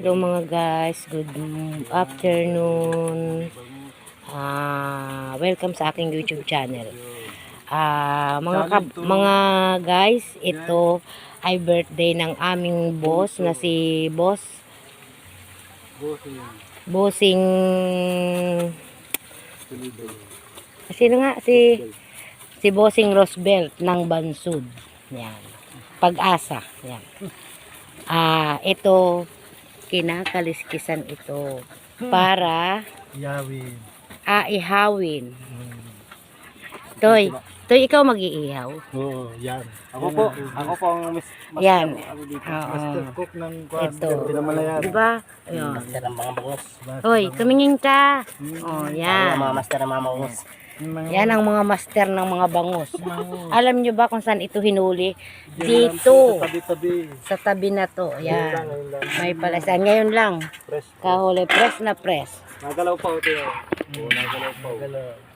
Hello mga guys, good afternoon. Welcome sa aking YouTube channel. Mga guys, ito ay birthday ng aming boss na si Bossing. Sino nga? Si Bossing Roosevelt ng Bansud. Yan. Pag-asa. Yan. Ito kinakaliskisan ito para ihawin. Toy, ikaw mag-iihaw? Oo, yan. Ako po ang master. Yan. Master cook ng Ito. Pinamalayan. Diba? Ayun. Master ng mga bangos. Toy, tumingin ka. Oh, Ang yan. mga master ng mga bangos. Yan ang mga master ng mga bangus. Alam nyo ba kung saan ito hinuli? Dito. Tabi-tabi. Sa tabi na to. Yan. May palasan. Ngayon lang. Kahuli. Press na press. Nagalaw pa ito. Oo, nagalaw pa.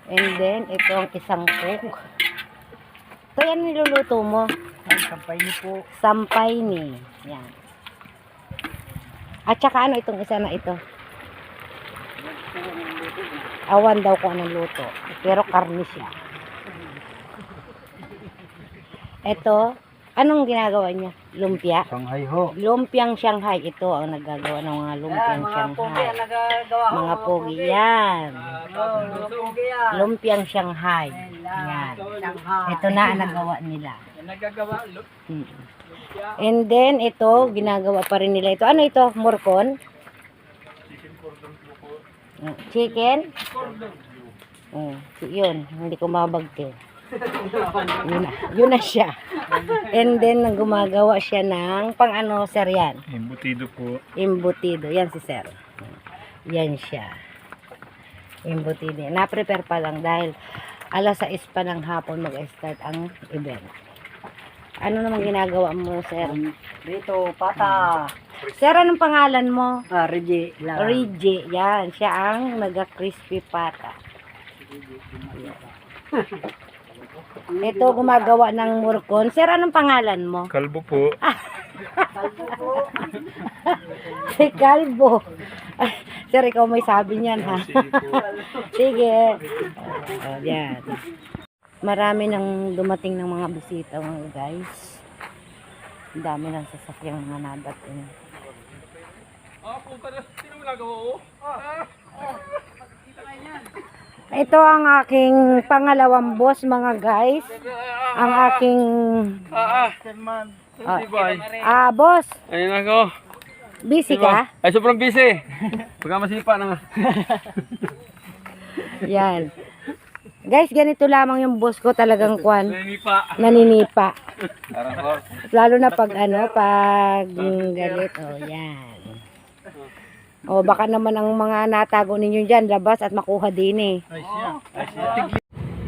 And then, ito ang isang cook. Ito yan niluluto mo. Ang sampay niyo po. Sampay ni. Yan. At saka ano itong isa na ito? Awan daw kung anong luto. Pero karni siya. Ito, anong ginagawa niya? Lumpia? Shanghai ho. Lumpiang Shanghai. Ito ang nagagawa ng mga lumpiang Shanghai. Mga pogi yan. Lumpiang Shanghai. Yan. Ito na ang nagawa nila. And then, ito, ginagawa pa rin nila ito. Ano ito? Morcon? Chicken? Yun. Hindi ko mabagti. Yun na siya. And then, gumagawa siya ng pang-ano, sir, yan? Embutido po. Embutido. Yan si sir. Yan siya. Embutido. Na-prepare pa lang dahil alas 6 pa ng hapon mag-start ang event. Ano naman ginagawa mo, sir? Dito, pata. Sir, anong pangalan mo? Reggie. Reggie. Yan. Siya ang naga-crispy pata. Ito, gumagawa ng murkon. Sir, anong pangalan mo? Kalbo po. Si Calvo. Sir, ikaw may sabi niyan, ha? Sige. Yan. Marami nang dumating ng mga bisita, mga guys. Ang dami ng sasakyang mga nadating. Ito ang aking pangalawang boss, mga guys. Ang aking boss. Ayun ako. Busy ka? Ay, sobrang busy. Pagka masipa na. Yan. Guys, ganito lamang yung boss ko, talagang kwan. Naninipa. Naninipa. Parang Lalo na pag pag galit. Oh, yan. O, baka naman ang mga natago ninyo dyan, labas at makuha din eh.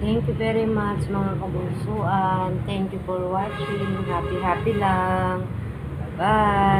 Thank you very much mga kabulsuan. Thank you for watching. Happy lang. Bye.